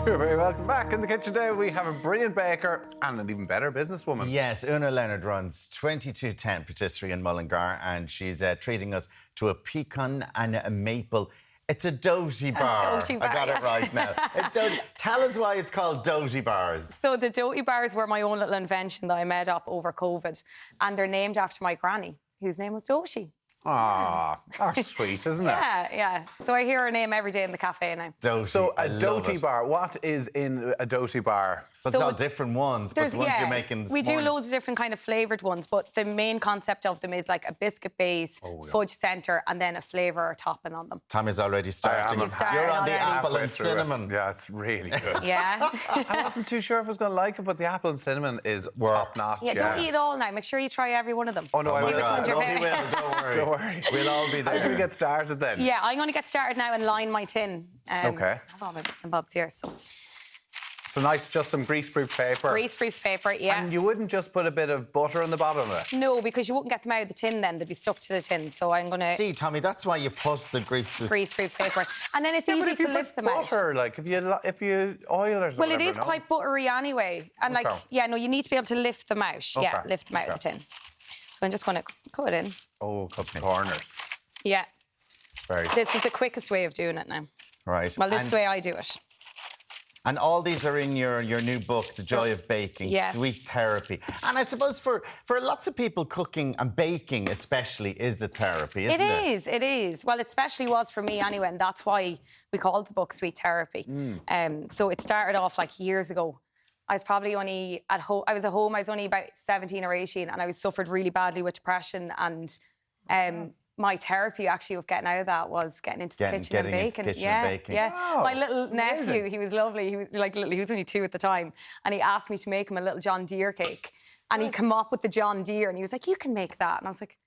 You're very welcome back. In the kitchen today, we have a brilliant baker and an even better businesswoman. Yes, Una Leonard runs 2210 Patisserie in Mullingar, and she's treating us to a pecan and a maple. It's a Dozy bar. Doty bar, I got it right now. Tell us why it's called Dozy bars. So the Doty bars were my own little invention that I made up over COVID, and they're named after my granny, whose name was Doty. Ah, that's sweet, isn't it? Yeah. So I hear her name every day in the cafe now. Doty. So a Doty bar. What is in a Doty bar? So it's all different ones, but the ones you're making this we do morning. loads of different kind of flavoured ones, but the main concept of them is like a biscuit base, fudge centre, and then a flavour topping on them. Tommy's already starting. You're You're on the already. apple and cinnamon. Yeah, it's really good. Yeah. I wasn't too sure if I was going to like it, but the apple and cinnamon is top notch. Yeah, don't eat it all now. Make sure you try every one of them. Oh, no, I See will. which one's your No, we favourite. will. Don't worry. Don't worry. We'll all be there. How do we get started then? Yeah, I'm going to get started now and line my tin. Okay. I have all my bits and bobs here, so... So nice, just some greaseproof paper. Greaseproof paper, yeah. And you wouldn't just put a bit of butter on the bottom of it? No, because you wouldn't get them out of the tin then. They'd be stuck to the tin. So I'm going to... See, Tommy, that's why you put the greaseproof paper. And then it's easy to lift them butter, out. like if you oil it or Well, whatever, it is quite buttery anyway. And like, you need to be able to lift them out. Okay. Yeah, lift them out of the tin. So I'm just going to cut it in. Oh, cut the corners. Yeah. Very. This is the quickest way of doing it now. Right. Well, this is the way I do it. And all these are in your new book, The Joy of Baking, Yes. Sweet Therapy. And I suppose for lots of people, cooking and baking especially is a therapy, isn't it? It is. Well, it especially was for me anyway, and that's why we called the book Sweet Therapy. So it started off like years ago. I was probably only at home. I was at home. I was only about 17 or 18, and I suffered really badly with depression. And my therapy actually of getting out of that was getting into the kitchen and baking. Yeah. Wow, my little nephew, amazing. he was lovely. He was he was only 2 at the time, and he asked me to make him a little John Deere cake. And he came up with the John Deere, and he was like, "You can make that." And I was like,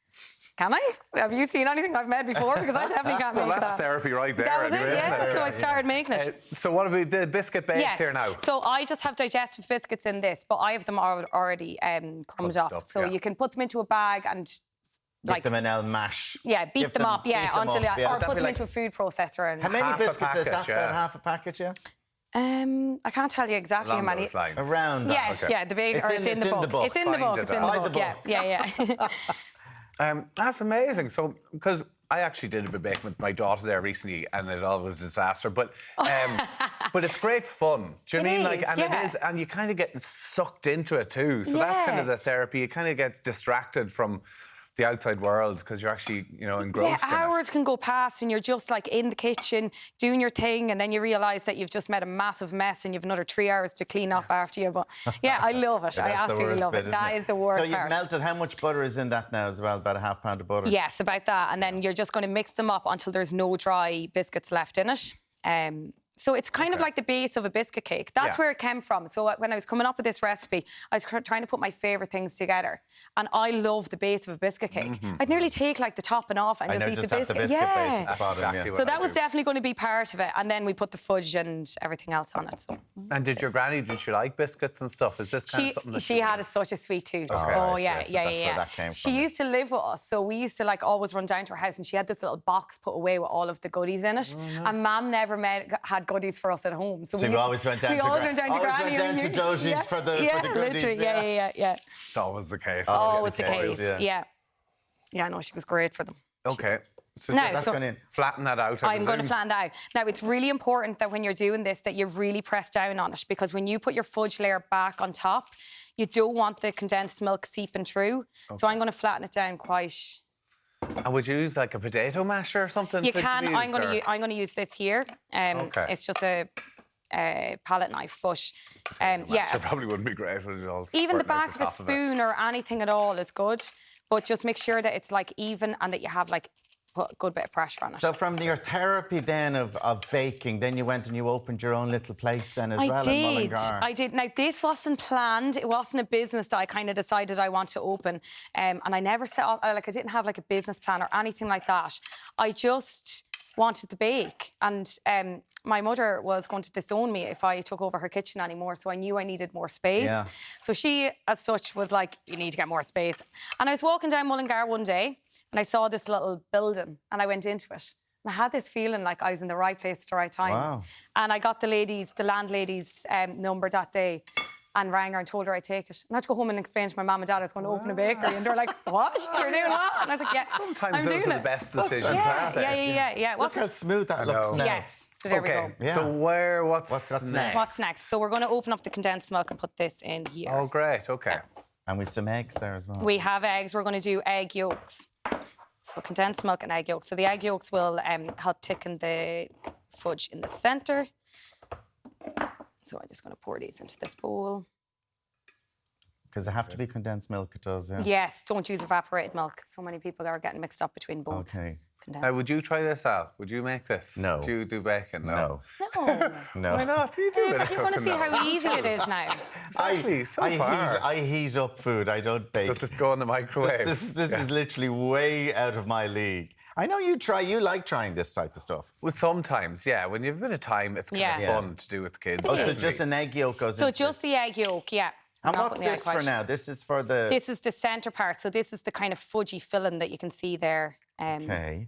"Can I? Have you seen anything I've made before? Because I definitely can't make that." Well, that's therapy right there. That was anyway, it, isn't yeah. it? So I started making it. So what have we, the biscuit base here now? So I just have digestive biscuits in this, but I have them already crumbed up. So you can put them into a bag and... Get them in El Mash. Yeah, beat them up, or put them like into a food processor. And How many half a biscuits is that? packet, About half a packet, yeah? I can't tell you exactly how many. Around that. Yes, yeah, the big, It's in the book. It's in the book. It's in the Find book. the book. Yeah. That's amazing. So, because I actually did a bit of baking with my daughter there recently, and it all was a disaster. But it's great fun. Do you know what I mean? Like, and it is, and you kind of get sucked into it too. So that's kind of the therapy. You kind of get distracted from the outside world because you're actually, engrossed in it. Hours can go past and you're just like in the kitchen doing your thing, and then you realise that you've just made a massive mess and you've another 3 hours to clean up after you. But yeah, I love it. I absolutely love it. That is the worst part. So you've melted, how much butter is in that now as well? About a half pound of butter? Yes, about that. And then you're just going to mix them up until there's no dry biscuits left in it. So it's kind of like the base of a biscuit cake. That's where it came from. So when I was coming up with this recipe, I was trying to put my favourite things together. And I love the base of a biscuit cake. I'd nearly take like the topping off and just eat the biscuit. Base at the bottom, So that was definitely going to be part of it. And then we put the fudge and everything else on it. So. And did your granny, did she like biscuits and stuff? Is this kind of something that she had such a sweet tooth. Okay. Oh, Right, yeah. that's where that came She from. used to live with us, so we used to like always run down to her house, and she had this little box put away with all of the goodies in it. And Mum never had goodies for us at home. So you always went down to Dozy's for the goodies. Literally, yeah. It's always the case. Always the case, yeah. Yeah, no, she was great for them. Okay. So Now, just flatten that out. I'm going to flatten that out. Now, it's really important that when you're doing this that you really press down on it, because when you put your fudge layer back on top, you don't want the condensed milk seeping through. Okay. So I'm going to flatten it down quite... And would you use like a potato masher or something? You can. I'm going to use this here. It's just a palette knife, but It probably wouldn't be great when it all. Even the back of a spoon or anything at all is good, but just make sure that it's like even and that you have like put a good bit of pressure on it. So from your therapy then of baking, then you went and you opened your own little place then as well in Mullingar. I did. Now, this wasn't planned. It wasn't a business that I kind of decided I want to open. And I never set up, I didn't have like a business plan or anything like that. I just wanted to bake. And my mother was going to disown me if I took over her kitchen anymore, so I knew I needed more space. Yeah. So she, as such, was like, you need to get more space. And I was walking down Mullingar one day, and I saw this little building, and I went into it. And I had this feeling like I was in the right place at the right time. Wow. And I got the landlady's number that day and rang her and told her I'd take it. And I had to go home and explain to my mum and dad I was going to open a bakery. And they're like, what? You're doing what? And I was like, yeah, Sometimes I'm those doing are the it. best decisions. Yeah. Look how smooth that looks now. Yes. So there we go. Yeah. So what's next? What's next? So we're going to open up the condensed milk and put this in here. Oh, great. Okay. And we've some eggs there as well. We have eggs. We're going to do egg yolks. So condensed milk and egg yolks. So the egg yolks will help thicken the fudge in the centre. So I'm just going to pour these into this bowl. Because they have to be condensed milk, it does, yeah. Yes, don't use evaporated milk. So many people are getting mixed up between both. Okay. Now, would you try this, Al? Would you make this? No. Would you do bacon? No. No. No. Why not? You do it. You're going to see how easy it is now. Exactly, so far. I heat up food, I don't bake. Does it go in the microwave? This is literally way out of my league. I know you like trying this type of stuff. Well, sometimes, yeah. When you have a bit of time, it's kind of fun to do with the kids. Oh, so just an egg yolk goes into just the egg yolk, yeah. And what's this for now? This is for the... This is the centre part. So this is the kind of fudgy filling that you can see there. Okay.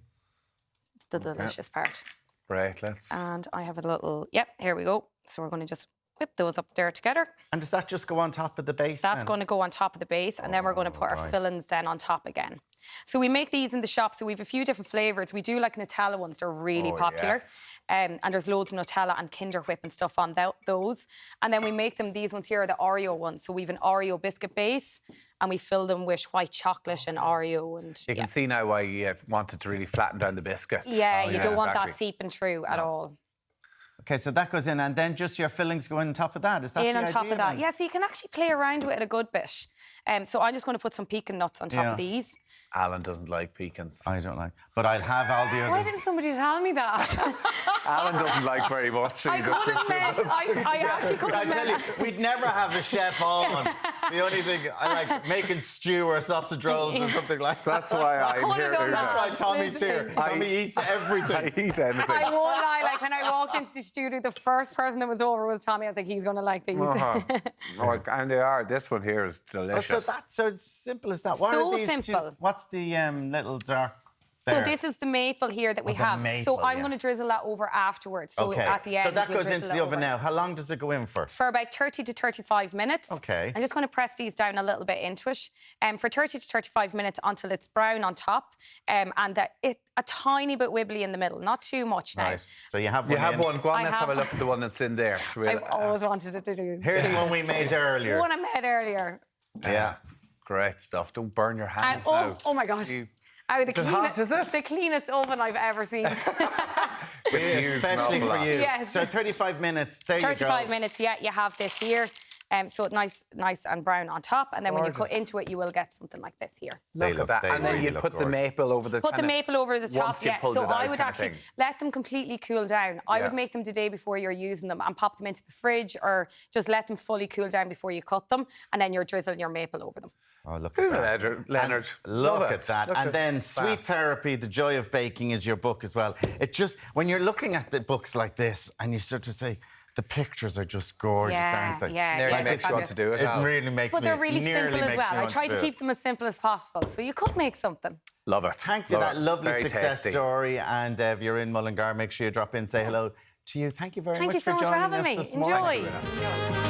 It's the delicious part. Right, let's... And I have a little... Yep, here we go. So we're going to just whip those up there together. And does that just go on top of the base That's going to go on top of the base, and then we're going to put our fillings then on top again. So we make these in the shop, so we have a few different flavours. We do like Nutella ones, they're really popular. Yes. And there's loads of Nutella and Kinder Whip and stuff on those. And then we make them, these ones here are the Oreo ones. So we have an Oreo biscuit base, and we fill them with white chocolate and Oreo. And you can see now why you wanted to really flatten down the biscuit. Yeah, you don't want that seeping through at all. Okay, so that goes in, and then just your fillings go in on top of that. Is that in the on top idea of that? then? Yeah, so you can actually play around with it a good bit. So I'm just going to put some pecan nuts on top of these. Alan doesn't like pecans. I don't like, but I'll have all the others. Why didn't somebody tell me that? Alan doesn't like very much. I could have meant. I actually could have I tell meant. you, we'd never have a chef on. The only thing I like making stew or sausage rolls or something like that. That's why I'm could've here. done That's that. why Tommy's here. Tommy eats everything. I eat anything. I won't lie, like when I walked into the studio, the first person that was over was Tommy. I was like, he's going to like these. Oh, and they are. This one here is delicious. So it's simple as that. What So are these simple. What's the little dark So there? this is the maple here that we the have. maple, So I'm yeah. going to drizzle that over afterwards. So at the end, So that we'll goes into drizzle the it oven over. now. How long does it go in for? For about 30 to 35 minutes. Okay. I'm just going to press these down a little bit into it. For 30 to 35 minutes until it's brown on top, and that a tiny bit wibbly in the middle, not too much now. Right. So you have one. You have one. Go on, I let's have a have look at the one that's in there. I've always wanted it to do. Here's one we made earlier. One I made earlier. Yeah. Great stuff. Don't burn your hands now. Oh my gosh. Is it hot, is it? The cleanest oven I've ever seen. Especially for you. Yes. So 35 minutes. There you go. 35 minutes, yeah, you have this here. So nice and brown on top. And then when you cut into it, you will get something like this here. Look at that. And then you put the maple over the Put the maple over the top, once you yeah. pulled So it out I would kind of actually thing. let them completely cool down. I would make them the day before you're using them and pop them into the fridge, or just let them fully cool down before you cut them, and then you're drizzling your maple over them. Oh, look at that. Leonard. Look at that. And then Sweet Therapy, The Joy of Baking is your book as well. It just, when you're looking at the books like this and you sort of say, the pictures are just gorgeous, aren't they? Nearly makes you want to do it. It really makes But me they're really simple as well. I try to keep them as simple as possible, so you could make something. Love it. Thank you for that lovely Very success tasty. story. And if you're in Mullingar, make sure you drop in, say hello to you. Thank you very Thank much you so much for joining having us me. this morning. Enjoy.